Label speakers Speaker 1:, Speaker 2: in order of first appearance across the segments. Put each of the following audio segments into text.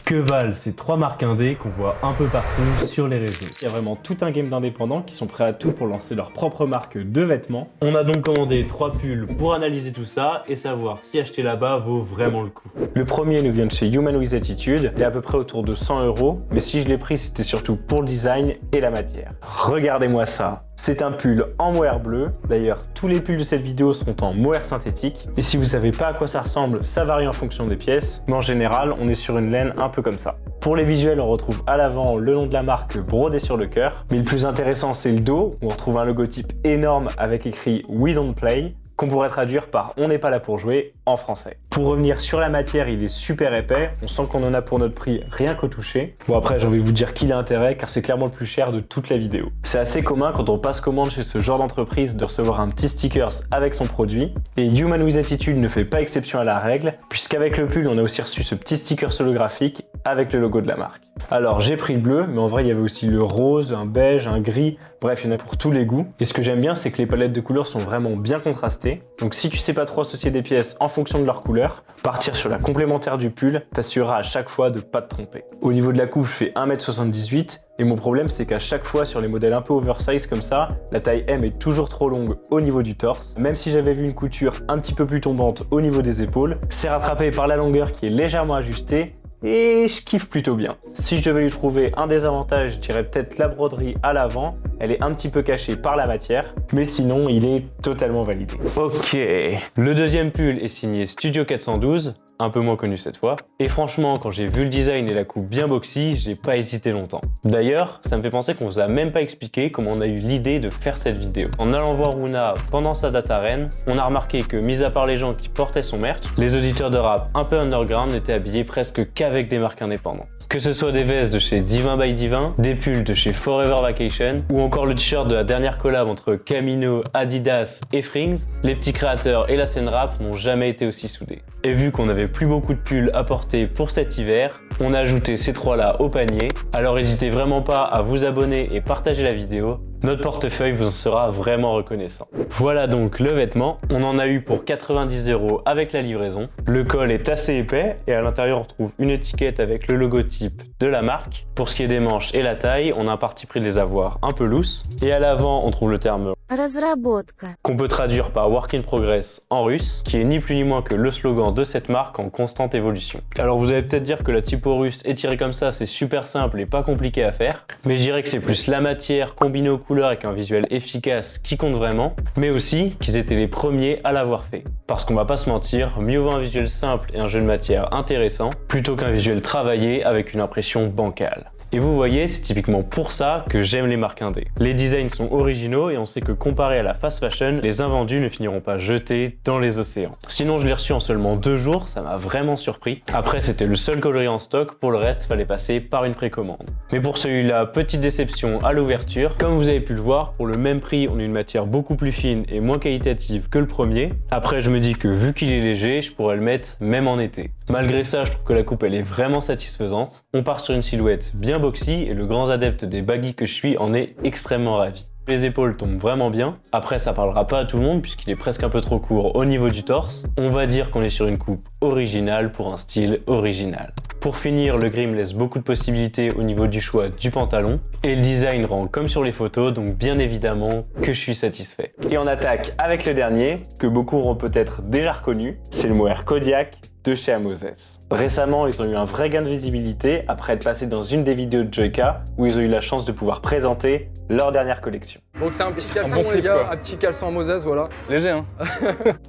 Speaker 1: Que valent ces trois marques indé qu'on voit un peu partout sur les réseaux? Il y a vraiment tout un game d'indépendants qui sont prêts à tout pour lancer leur propre marque de vêtements. On a donc commandé 3 pulls pour analyser tout ça et savoir si acheter là-bas vaut vraiment le coup. Le premier nous vient de chez Human with Attitude, il est à peu près autour de 100 €, mais si je l'ai pris c'était surtout pour le design et la matière. Regardez-moi ça! C'est un pull en mohair bleu. D'ailleurs, tous les pulls de cette vidéo sont en mohair synthétique. Et si vous savez pas à quoi ça ressemble, ça varie en fonction des pièces. Mais en général, on est sur une laine un peu comme ça. Pour les visuels, on retrouve à l'avant le nom de la marque brodé sur le cœur. Mais le plus intéressant, c'est le dos, où on retrouve un logotype énorme avec écrit We Don't Play, qu'on pourrait traduire par « On n'est pas là pour jouer » en français. Pour revenir sur la matière, il est super épais, on sent qu'on en a pour notre prix rien qu'au toucher. Bon après j'ai envie de vous dire qu'il a intérêt car c'est clairement le plus cher de toute la vidéo. C'est assez commun quand on passe commande chez ce genre d'entreprise de recevoir un petit stickers avec son produit, et Human with Attitude ne fait pas exception à la règle, puisqu'avec le pull on a aussi reçu ce petit sticker holographique avec le logo de la marque. Alors j'ai pris le bleu, mais en vrai il y avait aussi le rose, un beige, un gris, bref il y en a pour tous les goûts. Et ce que j'aime bien c'est que les palettes de couleurs sont vraiment bien contrastées. Donc si tu sais pas trop associer des pièces en fonction de leur couleur, partir sur la complémentaire du pull t'assurera à chaque fois de pas te tromper. Au niveau de la coupe je fais 1m78 et mon problème c'est qu'à chaque fois sur les modèles un peu oversize comme ça, la taille M est toujours trop longue au niveau du torse. Même si j'avais vu une couture un petit peu plus tombante au niveau des épaules, c'est rattrapé par la longueur qui est légèrement ajustée. Et je kiffe plutôt bien. Si je devais lui trouver un désavantage, je dirais peut-être la broderie à l'avant. Elle est un petit peu cachée par la matière, mais sinon il est totalement validé. Ok, le deuxième pull est signé Studio 412, un peu moins connu cette fois. Et franchement, quand j'ai vu le design et la coupe bien boxy, j'ai pas hésité longtemps. D'ailleurs, ça me fait penser qu'on vous a même pas expliqué comment on a eu l'idée de faire cette vidéo. En allant voir Runa pendant sa data Rennes, on a remarqué que, mis à part les gens qui portaient son merch, les auditeurs de rap un peu underground étaient habillés presque qu'avec des marques indépendantes. Que ce soit des vestes de chez Divin by Divin, des pulls de chez Forever Vacation, ou encore le t-shirt de la dernière collab entre Camino, Adidas et Frings, les petits créateurs et la scène rap n'ont jamais été aussi soudés. Et vu qu'on avait plus beaucoup de pulls à porter pour cet hiver, on a ajouté ces trois-là au panier. Alors n'hésitez vraiment pas à vous abonner et partager la vidéo. Notre portefeuille vous en sera vraiment reconnaissant. Voilà donc le vêtement. On en a eu pour 90 € avec la livraison. Le col est assez épais et à l'intérieur on retrouve une étiquette avec le logotype de la marque. Pour ce qui est des manches et la taille, on a un parti pris de les avoir un peu loose. Et à l'avant, on trouve le terme
Speaker 2: Разработка,
Speaker 1: qu'on peut traduire par Work in Progress en russe, qui est ni plus ni moins que le slogan de cette marque en constante évolution. Alors vous allez peut-être dire que la typo russe étirée comme ça c'est super simple et pas compliqué à faire, mais je dirais que c'est plus la matière combinée aux couleurs avec un visuel efficace qui compte vraiment, mais aussi qu'ils étaient les premiers à l'avoir fait. Parce qu'on va pas se mentir, mieux vaut un visuel simple et un jeu de matière intéressant, plutôt qu'un visuel travaillé avec une impression bancale. Et vous voyez, c'est typiquement pour ça que j'aime les marques indé. Les designs sont originaux et on sait que comparé à la fast fashion, les invendus ne finiront pas jetés dans les océans. Sinon, je l'ai reçu en seulement 2 jours, ça m'a vraiment surpris. Après, c'était le seul coloris en stock, pour le reste, fallait passer par une précommande. Mais pour celui-là, petite déception à l'ouverture. Comme vous avez pu le voir, pour le même prix, on a une matière beaucoup plus fine et moins qualitative que le premier. Après, je me dis que vu qu'il est léger, je pourrais le mettre même en été. Malgré ça, je trouve que la coupe elle est vraiment satisfaisante. On part sur une silhouette bien boxy et le grand adepte des baggy que je suis en est extrêmement ravi. Les épaules tombent vraiment bien. Après, ça parlera pas à tout le monde puisqu'il est presque un peu trop court au niveau du torse. On va dire qu'on est sur une coupe originale pour un style original. Pour finir, le gris me laisse beaucoup de possibilités au niveau du choix du pantalon. Et le design rend comme sur les photos, donc bien évidemment que je suis satisfait. Et on attaque avec le dernier, que beaucoup auront peut-être déjà reconnu. C'est le mohair Kodiak de chez Amoses. Récemment, ils ont eu un vrai gain de visibilité après être passés dans une des vidéos de Joyka où ils ont eu la chance de pouvoir présenter leur dernière collection.
Speaker 3: Donc c'est un petit caleçon les gars, un petit caleçon à Moses, voilà.
Speaker 4: Léger hein.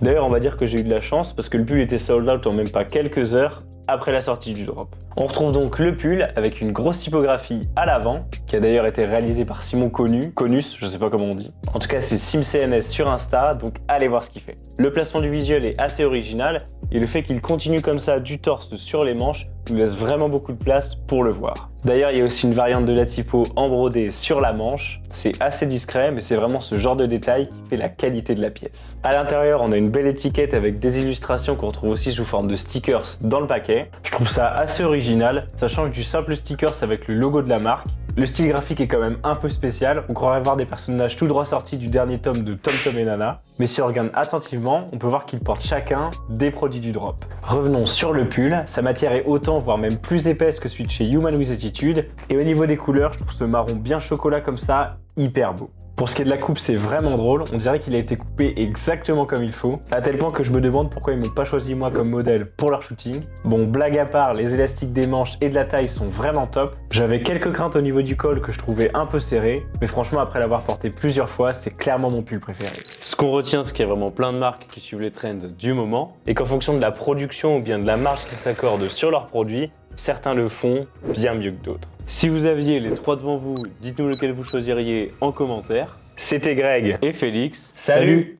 Speaker 1: D'ailleurs, on va dire que j'ai eu de la chance parce que le pull était sold out en même pas quelques heures après la sortie du drop. On retrouve donc le pull avec une grosse typographie à l'avant, qui a d'ailleurs été réalisée par Simon Conus, je sais pas comment on dit. En tout cas, c'est SimCNS sur Insta, donc allez voir ce qu'il fait. Le placement du visuel est assez original et le fait qu'il continue comme ça du torse sur les manches nous laisse vraiment beaucoup de place pour le voir. D'ailleurs, il y a aussi une variante de la typo en brodé sur la manche. C'est assez discret, mais c'est vraiment ce genre de détail qui fait la qualité de la pièce. À l'intérieur, on a une belle étiquette avec des illustrations qu'on retrouve aussi sous forme de stickers dans le paquet. Je trouve ça assez original. Ça change du simple stickers avec le logo de la marque. Le style graphique est quand même un peu spécial, on croirait voir des personnages tout droit sortis du dernier tome de Tom Tom et Nana, mais si on regarde attentivement, on peut voir qu'ils portent chacun des produits du drop. Revenons sur le pull, sa matière est autant voire même plus épaisse que celui de chez Human with Attitude, et au niveau des couleurs, je trouve ce marron bien chocolat comme ça hyper beau. Pour ce qui est de la coupe, c'est vraiment drôle, on dirait qu'il a été coupé exactement comme il faut, à tel point que je me demande pourquoi ils m'ont pas choisi moi comme modèle pour leur shooting. Bon, blague à part, les élastiques des manches et de la taille sont vraiment top. J'avais quelques craintes au niveau du col que je trouvais un peu serré, mais franchement après l'avoir porté plusieurs fois, c'est clairement mon pull préféré. Ce qu'on retient, c'est qu'il y a vraiment plein de marques qui suivent les trends du moment, et qu'en fonction de la production ou bien de la marge qu'ils s'accordent sur leurs produits, certains le font bien mieux que d'autres. Si vous aviez les 3 devant vous, dites-nous lequel vous choisiriez en commentaire. C'était Greg et Félix. Salut.